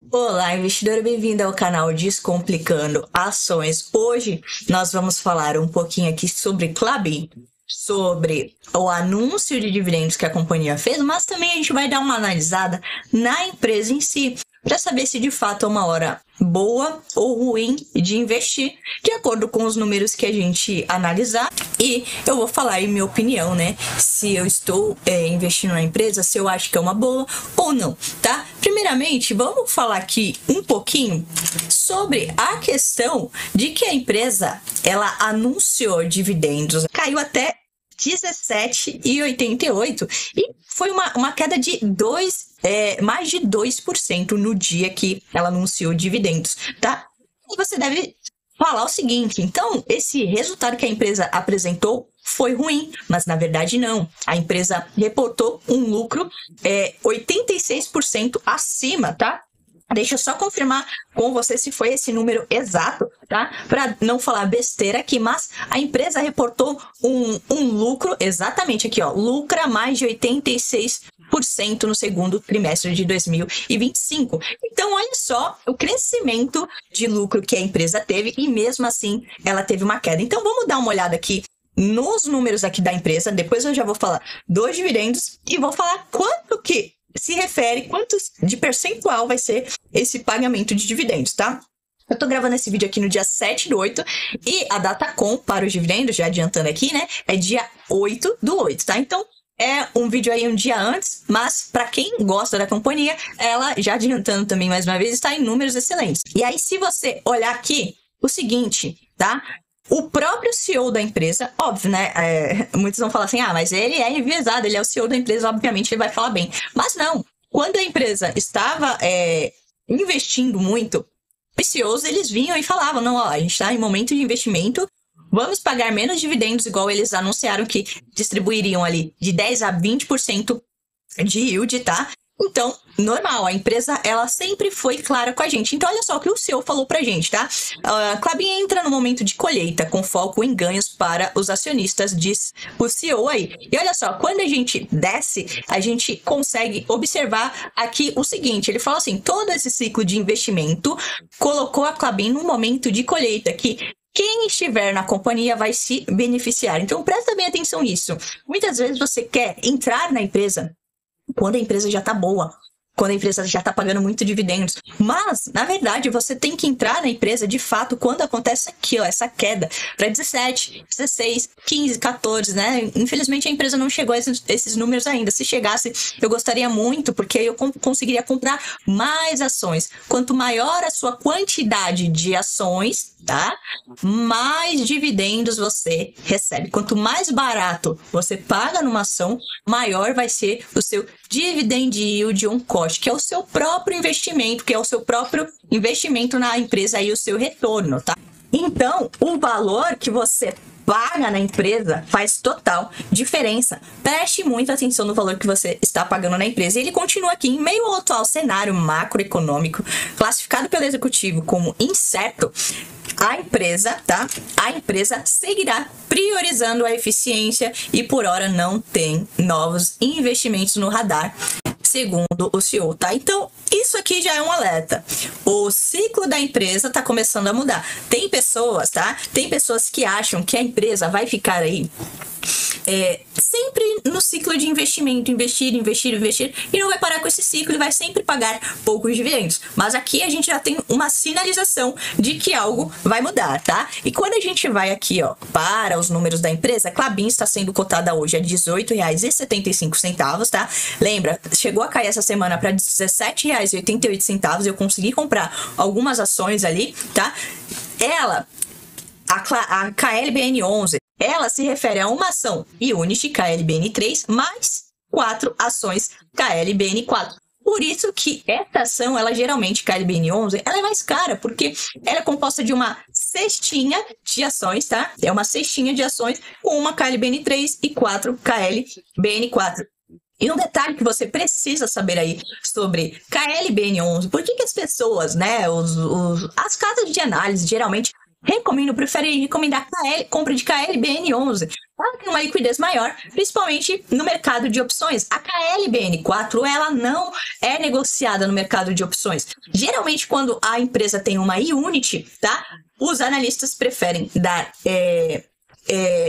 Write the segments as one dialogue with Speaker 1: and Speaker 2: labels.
Speaker 1: Olá, investidora, bem-vinda ao canal Descomplicando Ações. Hoje nós vamos falar um pouquinho aqui sobre Klabin, sobre o anúncio de dividendos que a companhia fez, mas também a gente vai dar uma analisada na empresa em si, para saber se de fato é uma hora boa ou ruim de investir, de acordo com os números que a gente analisar. E eu vou falar aí minha opinião, né? Se eu estou investindo na empresa, se eu acho que é uma boa ou não, tá? Primeiramente, vamos falar aqui um pouquinho sobre a questão de que a empresa, ela anunciou dividendos, caiu até 17,88 e foi uma queda de mais de 2% no dia que ela anunciou dividendos, tá? E você deve falar o seguinte, então, esse resultado que a empresa apresentou foi ruim, mas na verdade não. A empresa reportou um lucro 86% acima, tá? Deixa eu só confirmar com você se foi esse número exato, tá? Para não falar besteira aqui, mas a empresa reportou um lucro, exatamente aqui, ó, lucra mais de 86% no segundo trimestre de 2025. Então, olha só o crescimento de lucro que a empresa teve e mesmo assim ela teve uma queda. Então, vamos dar uma olhada aqui nos números aqui da empresa, depois eu já vou falar dos dividendos e vou falar quanto que se refere, quantos de percentual vai ser esse pagamento de dividendos, tá? Eu tô gravando esse vídeo aqui no dia 7/8 e a data com para os dividendos, já adiantando aqui, né, é dia 8/8, tá? Então, é um vídeo aí um dia antes, mas para quem gosta da companhia, ela, já adiantando também mais uma vez, está em números excelentes. E aí, se você olhar aqui, o seguinte, tá? O próprio CEO da empresa, óbvio, né? Muitos vão falar assim, mas ele é enviesado, ele é o CEO da empresa, obviamente ele vai falar bem. Mas não, quando a empresa estava investindo muito, os CEOs, eles vinham e falavam, não, ó, a gente está em momento de investimento, vamos pagar menos dividendos, igual eles anunciaram que distribuiriam ali de 10 a 20% de yield, tá? Então, normal, a empresa, ela sempre foi clara com a gente. Então, olha só o que o CEO falou pra gente, tá? Klabin entra no momento de colheita, com foco em ganhos para os acionistas, diz o CEO aí. E olha só, quando a gente desce, a gente consegue observar aqui o seguinte, ele fala assim, todo esse ciclo de investimento colocou a Klabin no momento de colheita, que quem estiver na companhia vai se beneficiar. Então, presta bem atenção nisso. Muitas vezes você quer entrar na empresa quando a empresa já tá boa, quando a empresa já tá pagando muito dividendos. Mas, na verdade, você tem que entrar na empresa, de fato, quando acontece aqui, ó, essa queda para 17, 16, 15, 14, né? Infelizmente, a empresa não chegou a esses números ainda. Se chegasse, eu gostaria muito, porque eu conseguiria comprar mais ações. Quanto maior a sua quantidade de ações, tá? Mais dividendos você recebe. Quanto mais barato você paga numa ação, maior vai ser o seu dividend yield on cost, que é o seu próprio investimento, que é o seu próprio investimento na empresa e o seu retorno, tá? Então, o valor que você paga na empresa faz total diferença. Preste muita atenção no valor que você está pagando na empresa. E ele continua aqui, em meio ao atual cenário macroeconômico, classificado pelo executivo como incerto, a empresa, tá? A empresa seguirá priorizando a eficiência e por hora não tem novos investimentos no radar, segundo o CEO, tá? Então, isso aqui já é um alerta. O ciclo da empresa tá começando a mudar. Tem pessoas, tá? Tem pessoas que acham que a empresa vai ficar aí sempre no ciclo de investimento, investir, e não vai parar com esse ciclo e vai sempre pagar poucos dividendos. Mas aqui a gente já tem uma sinalização de que algo vai mudar, tá? E quando a gente vai aqui, ó, para os números da empresa, Klabin está sendo cotada hoje a R$18,75, tá? Lembra, chegou a cair essa semana para R$17,88, eu consegui comprar algumas ações ali, tá? A KLBN11, ela se refere a uma ação Unity KLBN3 mais 4 ações KLBN4. Por isso que essa ação, ela geralmente, KLBN11, ela é mais cara, porque ela é composta de uma cestinha de ações, tá? É uma cestinha de ações com uma KLBN3 e 4 KLBN4. E um detalhe que você precisa saber aí sobre KLBN11, por que as pessoas, né, as casas de análise, geralmente, prefere recomendar compra de KLBN11. Ela tem uma liquidez maior, principalmente no mercado de opções. A KLBN4, ela não é negociada no mercado de opções. Geralmente, quando a empresa tem uma unit, tá? Os analistas preferem dar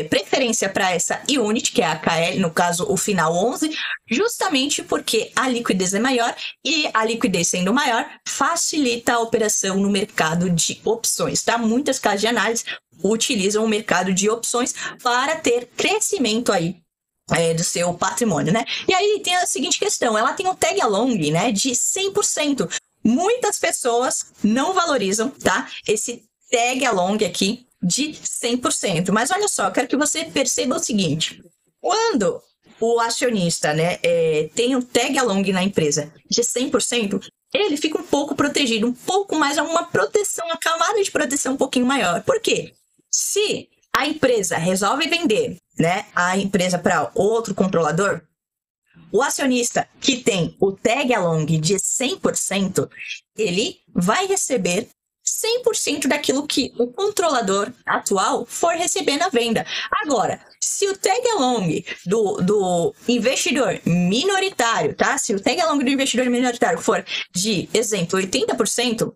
Speaker 1: preferência para essa unit, que é a KL, no caso o final 11, justamente porque a liquidez é maior e a liquidez sendo maior facilita a operação no mercado de opções, tá? Muitas casas de análise utilizam o mercado de opções para ter crescimento aí do seu patrimônio, né? E aí tem a seguinte questão, ela tem um tag along, né, de 100%. Muitas pessoas não valorizam, tá? Esse tag along aqui de 100%. Mas olha só, eu quero que você perceba o seguinte. Quando o acionista, né, tem um tag along na empresa de 100%, ele fica um pouco protegido, um pouco mais, uma proteção, uma camada de proteção um pouquinho maior. Por quê? Se a empresa resolve vender, né, a empresa para outro controlador, o acionista que tem o tag along de 100%, ele vai receber 100% daquilo que o controlador atual for receber na venda. Agora, se o tag along do investidor minoritário, tá? Se o tag along do investidor minoritário for de, exemplo, 80%,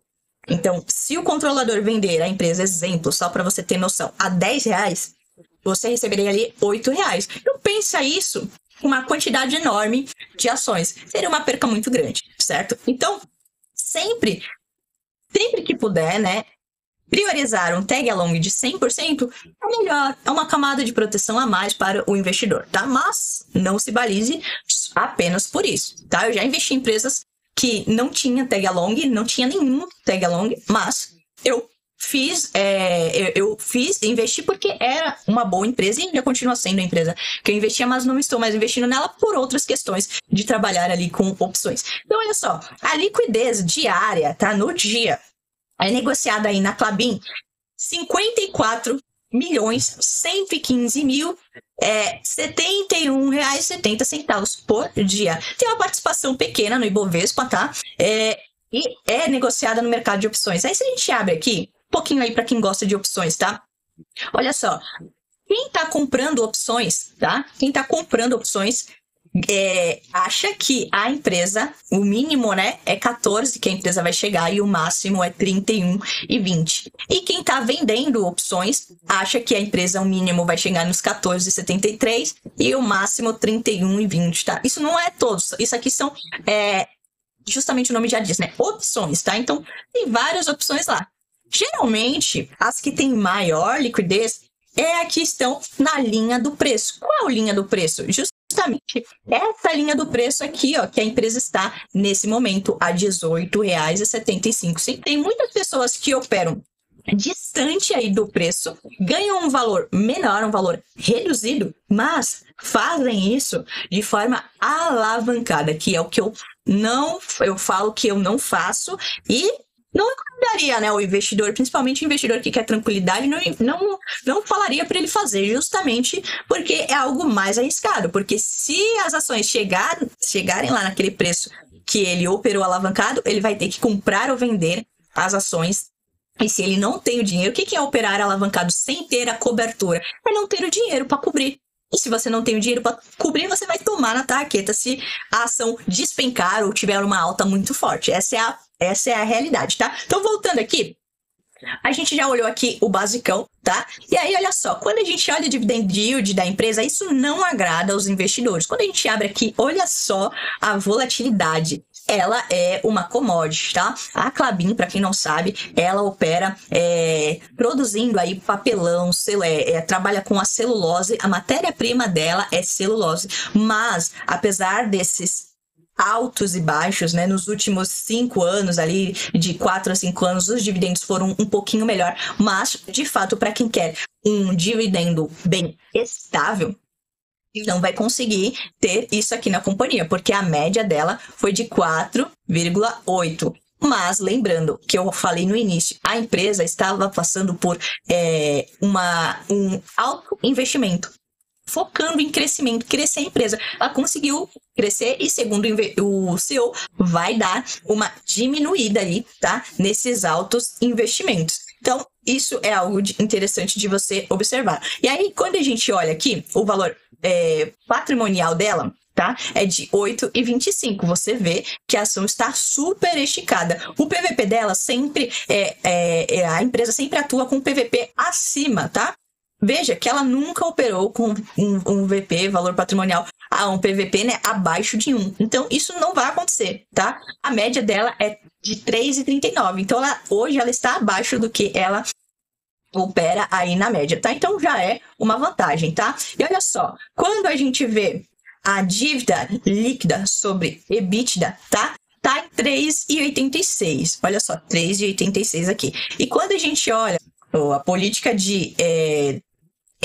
Speaker 1: então, se o controlador vender a empresa, exemplo, só para você ter noção, a R$10, você receberia ali R$8. Então, pensa isso, uma quantidade enorme de ações. Seria uma perca muito grande, certo? Então, sempre que puder, né, priorizar um tag along de 100% é melhor, é uma camada de proteção a mais para o investidor, tá? Mas não se balize apenas por isso, tá? Eu já investi em empresas que não tinha tag along, não tinha nenhum tag along, mas eu investi porque era uma boa empresa e ainda continua sendo a empresa que eu investia, mas não estou mais investindo nela por outras questões de trabalhar ali com opções. Então, olha só, a liquidez diária, tá? No dia, é negociada aí na Klabin 54.115.071,70 por dia. Tem uma participação pequena no Ibovespa, tá? E é negociada no mercado de opções. Aí, se a gente abre aqui, um pouquinho aí para quem gosta de opções, tá? Olha só, quem tá comprando opções, tá? Quem tá comprando opções acha que a empresa, o mínimo, né, é 14 que a empresa vai chegar e o máximo é 31,20. E quem tá vendendo opções acha que a empresa, o mínimo vai chegar nos 14,73 e o máximo 31,20, tá? Isso não é todos, isso aqui são justamente o nome já diz, né? Opções, tá? Então, tem várias opções lá. Geralmente, as que têm maior liquidez é a que estão na linha do preço. Qual linha do preço? Justamente essa linha do preço aqui, ó, que a empresa está nesse momento a R$18,75. Tem muitas pessoas que operam distante aí do preço, ganham um valor menor, um valor reduzido, mas fazem isso de forma alavancada, que é o que eu falo que eu não faço e não recomendaria, né, o investidor, principalmente o investidor que quer tranquilidade, não falaria para ele fazer, justamente porque é algo mais arriscado, porque se as ações chegarem lá naquele preço que ele operou alavancado, ele vai ter que comprar ou vender as ações. E se ele não tem o dinheiro, o que é operar alavancado sem ter a cobertura? É não ter o dinheiro para cobrir. E se você não tem o dinheiro para cobrir, você vai tomar na tarraqueta se a ação despencar ou tiver uma alta muito forte. Essa é a realidade, tá? Então, voltando aqui, a gente já olhou aqui o basicão, tá? E aí, olha só, quando a gente olha o dividend yield da empresa, isso não agrada aos investidores. Quando a gente abre aqui, olha só a volatilidade. Ela é uma commodity, tá? A Klabin, para quem não sabe, ela opera produzindo aí papelão, trabalha com a celulose, a matéria-prima dela é celulose, mas apesar desses altos e baixos, né, nos últimos 5 anos ali, de 4 a 5 anos, os dividendos foram um pouquinho melhor, mas de fato, para quem quer um dividendo bem estável, não vai conseguir ter isso aqui na companhia, porque a média dela foi de 4,8. Mas, lembrando que eu falei no início, a empresa estava passando por um alto investimento, focando em crescimento, crescer a empresa. Ela conseguiu crescer e, segundo o CEO, vai dar uma diminuída aí, tá? Nesses altos investimentos. Então, isso é algo interessante de você observar. E aí, quando a gente olha aqui, o valor patrimonial dela, tá? É de 8,25. Você vê que a ação está super esticada. O PVP dela sempre a empresa sempre atua com PVP acima, tá? Veja que ela nunca operou com um VP, valor patrimonial, um PVP, né, abaixo de 1. Então, isso não vai acontecer, tá? A média dela é de 3,39. Então, hoje ela está abaixo do que ela opera aí na média, tá? Então, já é uma vantagem, tá? E olha só, quando a gente vê a dívida líquida sobre EBITDA, tá? Tá em 3,86. Olha só, 3,86 aqui. E quando a gente olha a política de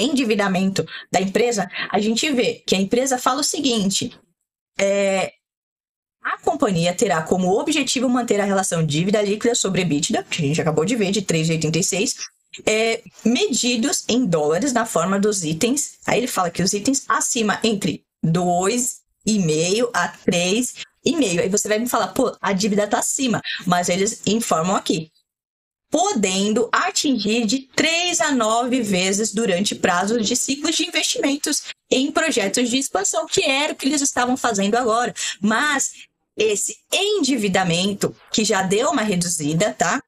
Speaker 1: endividamento da empresa, a gente vê que a empresa fala o seguinte: a companhia terá como objetivo manter a relação dívida líquida sobre EBITDA, que a gente acabou de ver, de 3,86, medidos em dólares na forma dos itens. Aí ele fala que os itens acima entre 2,5 a 3,5. Aí você vai me falar, pô, a dívida tá acima, mas eles informam aqui: podendo atingir de 3 a 9 vezes durante prazos de ciclos de investimentos em projetos de expansão, que era o que eles estavam fazendo agora. Mas esse endividamento, que já deu uma reduzida, tá?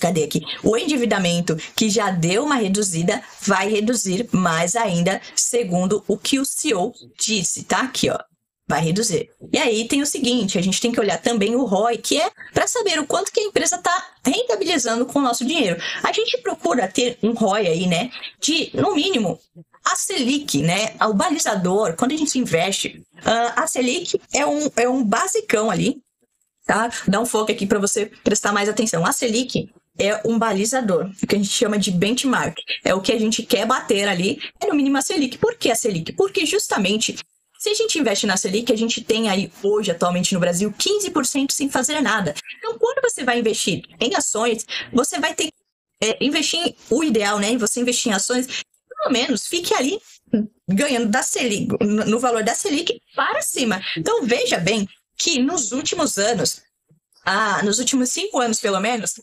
Speaker 1: Cadê aqui? O endividamento que já deu uma reduzida vai reduzir mais ainda, segundo o que o CEO disse, tá? Aqui, ó. Vai reduzir. E aí tem o seguinte, a gente tem que olhar também o ROI, que é para saber o quanto que a empresa está rentabilizando com o nosso dinheiro. A gente procura ter um ROI aí, né, de, no mínimo, a Selic, né, o balizador, quando a gente investe, a Selic é um basicão ali, tá? Dá um foco aqui para você prestar mais atenção. A Selic é um balizador, o que a gente chama de benchmark. É o que a gente quer bater ali, é no mínimo a Selic. Por que a Selic? Porque justamente, se a gente investe na Selic, a gente tem aí hoje, atualmente no Brasil, 15% sem fazer nada. Então, quando você vai investir em ações, você vai ter que investir, o ideal, né? Você investir em ações, pelo menos, fique ali ganhando da Selic, no valor da Selic para cima. Então, veja bem que nos últimos anos, nos últimos 5 anos pelo menos,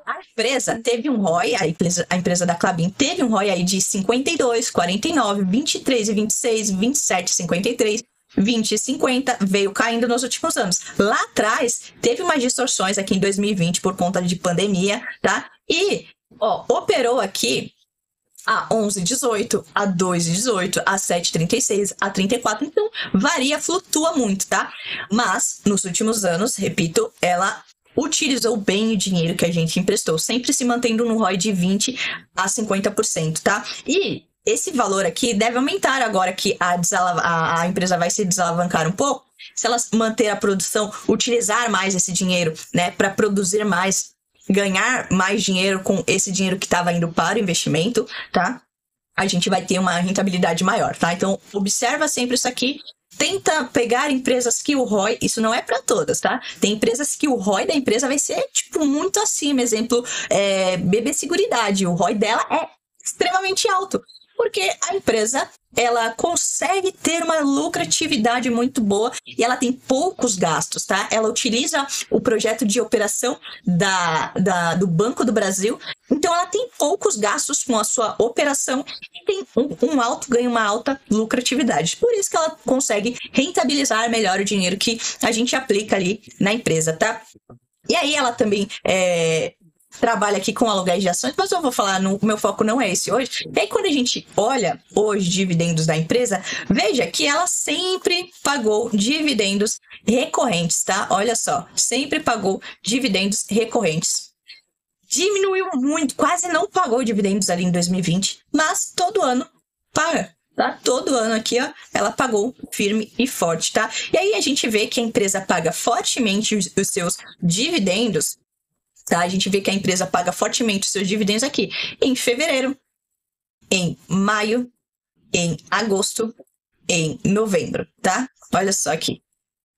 Speaker 1: a empresa teve um ROI, a empresa da Klabin teve um ROI aí de 52, 49, 23 e 26, 27, 53, 20 e 50, veio caindo nos últimos anos. Lá atrás, teve umas distorções aqui em 2020 por conta de pandemia, tá? E, operou aqui a 11,18, a 2,18, a 7,36, a 34, então varia, flutua muito, tá? Mas, nos últimos anos, repito, ela utilizou bem o dinheiro que a gente emprestou, sempre se mantendo no ROI de 20 a 50%, tá? E esse valor aqui deve aumentar agora que a empresa vai se desalavancar um pouco, se ela manter a produção, utilizar mais esse dinheiro, né, para produzir mais, ganhar mais dinheiro com esse dinheiro que estava indo para o investimento, tá? A gente vai ter uma rentabilidade maior, tá? Então, observa sempre isso aqui. Tenta pegar empresas que o ROI, isso não é para todas, tá? Tem empresas que o ROI da empresa vai ser, tipo, muito acima. Exemplo, BB Seguridade. O ROI dela é extremamente alto, porque a empresa, ela consegue ter uma lucratividade muito boa e ela tem poucos gastos, tá? Ela utiliza o projeto de operação do Banco do Brasil, então ela tem poucos gastos com a sua operação e tem um alto ganho, uma alta lucratividade. Por isso que ela consegue rentabilizar melhor o dinheiro que a gente aplica ali na empresa, tá? E aí ela também trabalha aqui com aluguéis de ações, mas eu vou falar, o meu foco não é esse hoje. E aí, quando a gente olha os dividendos da empresa, veja que ela sempre pagou dividendos recorrentes, tá? Olha só, sempre pagou dividendos recorrentes. Diminuiu muito, quase não pagou dividendos ali em 2020, mas todo ano paga. Tá? Todo ano aqui, ó, ela pagou firme e forte, tá? E aí a gente vê que a empresa paga fortemente os seus dividendos, tá? A gente vê que a empresa paga fortemente os seus dividendos aqui em fevereiro, em maio, em agosto, em novembro, tá? Olha só aqui,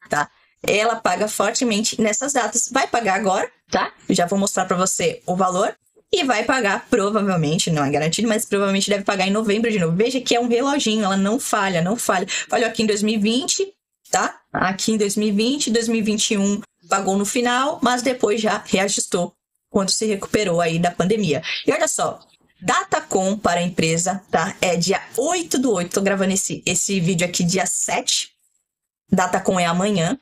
Speaker 1: tá? Ela paga fortemente nessas datas. Vai pagar agora, tá? Eu já vou mostrar para você o valor. E vai pagar, provavelmente, não é garantido, mas provavelmente deve pagar em novembro de novo. Veja que é um reloginho, ela não falha, não falha. Falhou aqui em 2020, tá? Aqui em 2020, 2021 pagou no final, mas depois já reajustou quando se recuperou aí da pandemia. E olha só, Datacom para a empresa, tá? É dia 8/8, tô gravando esse vídeo aqui dia 7. Datacom é amanhã,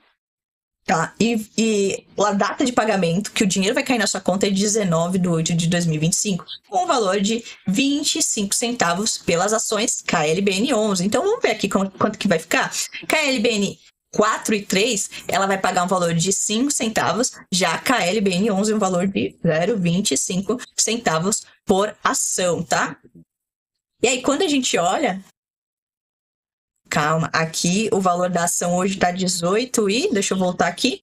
Speaker 1: tá? E a data de pagamento, que o dinheiro vai cair na sua conta, é 19/8/2025, com um valor de 25 centavos pelas ações KLBN11. Então, vamos ver aqui quanto que vai ficar. KLBN 4 e 3, ela vai pagar um valor de 5 centavos, já a KLBN11 um valor de 0,25 centavos por ação, tá? E aí, quando a gente olha... Calma, aqui o valor da ação hoje tá 18 e... Deixa eu voltar aqui.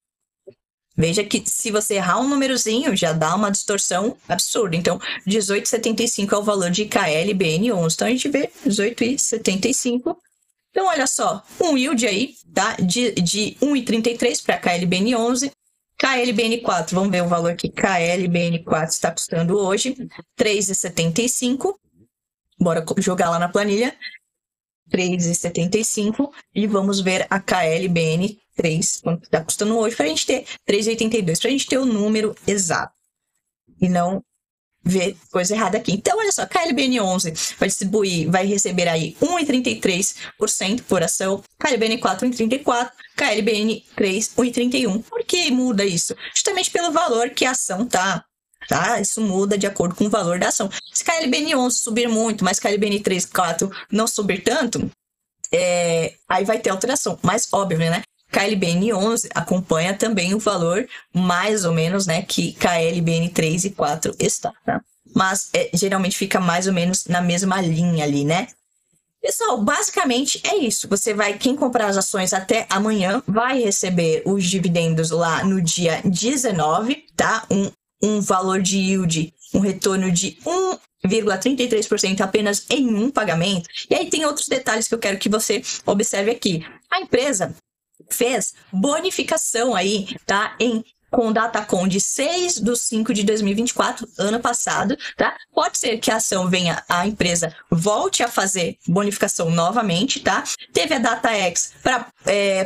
Speaker 1: Veja que se você errar um númerozinho, já dá uma distorção absurda. Então, 18,75 é o valor de KLBN11. Então, a gente vê 18,75. Então, olha só, um yield aí, tá? De 1,33 para KLBN11. KLBN4, vamos ver o valor que KLBN4 está custando hoje. 3,75. Bora jogar lá na planilha. 3,75. E vamos ver a KLBN3, quanto está custando hoje, para a gente ter 3,82, para a gente ter o número exato. E não ver coisa errada aqui. Então, olha só, KLBN11 vai distribuir, vai receber aí 1,33% por ação, KLBN4 1,34%, KLBN3 1,31%. Por que muda isso? Justamente pelo valor que a ação tá? Isso muda de acordo com o valor da ação. Se KLBN11 subir muito, mas KLBN3, 4 não subir tanto, aí vai ter alteração. Mas óbvio, né? KLBN11 acompanha também o valor, mais ou menos, né, que KLBN3 e 4 está, tá? Mas geralmente fica mais ou menos na mesma linha ali, né? Pessoal, basicamente é isso. Quem comprar as ações até amanhã vai receber os dividendos lá no dia 19, tá? Um valor de yield, um retorno de 1,33% apenas em um pagamento. E aí tem outros detalhes que eu quero que você observe aqui. A empresa fez bonificação aí, tá? Com Datacom de 6/5/2024, ano passado, tá? Pode ser que a ação a empresa volte a fazer bonificação novamente, tá? Teve a DataX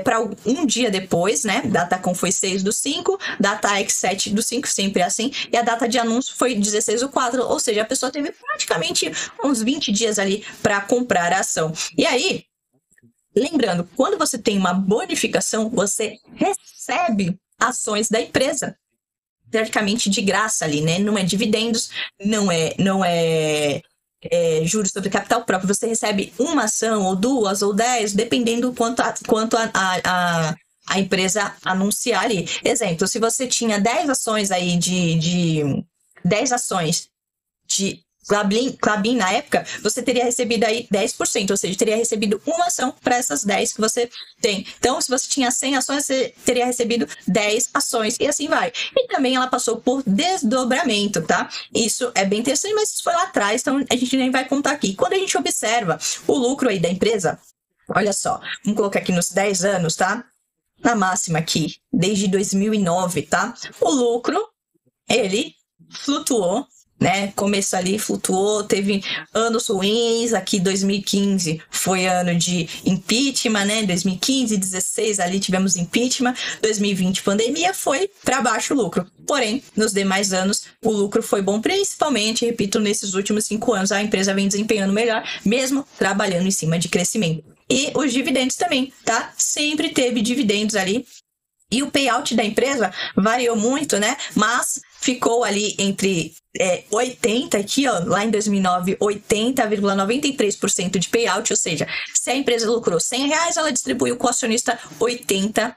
Speaker 1: para um dia depois, né? Datacom foi 6/5, DataX 7/5, sempre assim, e a data de anúncio foi 16/4, ou seja, a pessoa teve praticamente uns 20 dias ali para comprar a ação. E aí, lembrando, quando você tem uma bonificação, você recebe ações da empresa, teoricamente de graça ali, né? Não é dividendos, não é juros sobre capital próprio. Você recebe uma ação, ou 2, ou 10, dependendo quanto a empresa anunciar ali. Exemplo, se você tinha 10 ações aí 10 ações de Klabin na época, você teria recebido aí 10%, ou seja, teria recebido uma ação para essas 10 que você tem. Então, se você tinha 100 ações, você teria recebido 10 ações, e assim vai. E também ela passou por desdobramento, tá? Isso é bem interessante, mas isso foi lá atrás, então a gente nem vai contar aqui. Quando a gente observa o lucro aí da empresa, olha só, vamos colocar aqui nos 10 anos, tá? Na máxima aqui, desde 2009, tá? O lucro, ele flutuou, né? Começo ali flutuou, teve anos ruins, aqui 2015 foi ano de impeachment, né? 2015, 16 ali tivemos impeachment, 2020 pandemia, foi para baixo o lucro. Porém, nos demais anos o lucro foi bom, principalmente, repito, nesses últimos 5 anos a empresa vem desempenhando melhor, mesmo trabalhando em cima de crescimento. E os dividendos também, tá? Sempre teve dividendos ali. E o payout da empresa variou muito, né? Mas ficou ali entre 80 aqui, ó, lá em 2009, 80,93% de payout, ou seja, se a empresa lucrou R$100, ela distribuiu com o acionista R$80,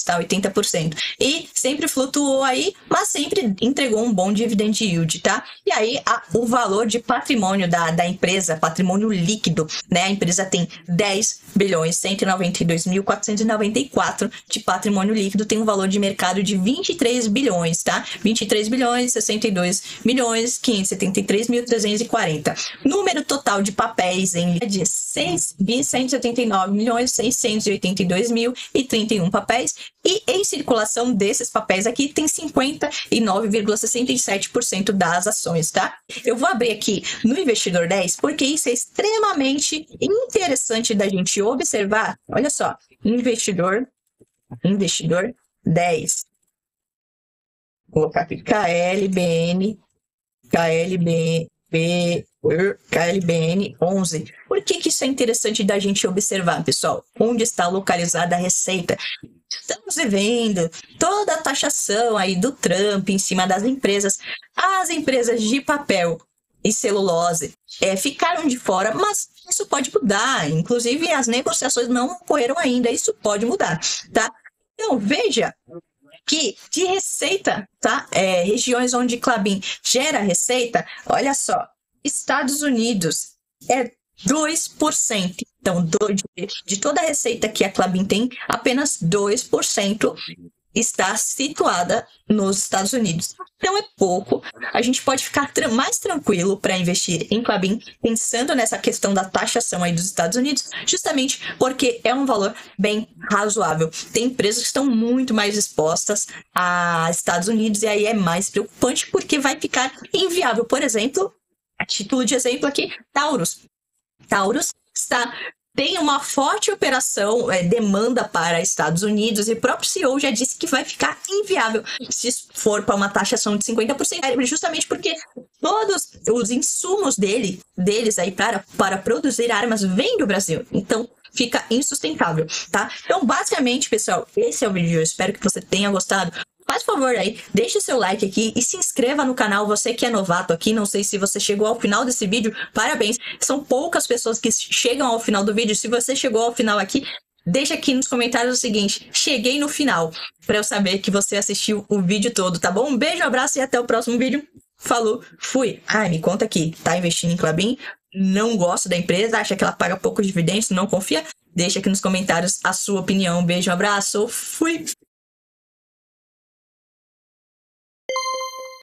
Speaker 1: tá? 80%. E sempre flutuou aí, mas sempre entregou um bom dividend yield, tá? E aí, o valor de patrimônio da empresa, patrimônio líquido, né? A empresa tem 10.192.494 de patrimônio líquido, tem um valor de mercado de 23 bilhões, tá? 23.062.573.340. Número total de papéis em de 6.179.682.031 papéis, e em circulação desses papéis aqui tem 59,67% das ações, tá? Eu vou abrir aqui no Investidor 10 porque isso é extremamente interessante da gente observar. Olha só, Investidor 10. Vou colocar aqui KLBN 11. Por que isso é interessante da gente observar, pessoal? Onde está localizada a receita? Estamos vivendo toda a taxação aí do Trump em cima das empresas. As empresas de papel e celulose ficaram de fora, mas isso pode mudar. Inclusive, as negociações não ocorreram ainda. Isso pode mudar, tá? Então, veja que de receita, tá? Regiões onde Klabin gera receita, olha só, Estados Unidos é 2%. Então, de toda a receita que a Klabin tem, apenas 2% está situada nos Estados Unidos. Então é pouco. A gente pode ficar mais tranquilo para investir em Klabin, pensando nessa questão da taxação aí dos Estados Unidos, justamente porque é um valor bem razoável. Tem empresas que estão muito mais expostas a Estados Unidos e aí é mais preocupante porque vai ficar inviável. Por exemplo, a título de exemplo aqui, Taurus tem uma forte operação, demanda para Estados Unidos, e o próprio CEO já disse que vai ficar inviável se for para uma taxação de 50%, justamente porque todos os insumos deles aí para produzir armas vêm do Brasil. Então, fica insustentável, tá? Então, basicamente, pessoal, esse é o vídeo. Eu espero que você tenha gostado. Faz favor aí, deixe seu like aqui e se inscreva no canal. Você que é novato aqui, não sei se você chegou ao final desse vídeo, parabéns. São poucas pessoas que chegam ao final do vídeo. Se você chegou ao final aqui, deixa aqui nos comentários o seguinte: cheguei no final, para eu saber que você assistiu o vídeo todo, tá bom? Um beijo, um abraço e até o próximo vídeo. Falou, fui. Me conta aqui, tá investindo em Klabin? Não gosta da empresa, acha que ela paga pouco dividendos, não confia? Deixa aqui nos comentários a sua opinião. Um beijo, um abraço, fui!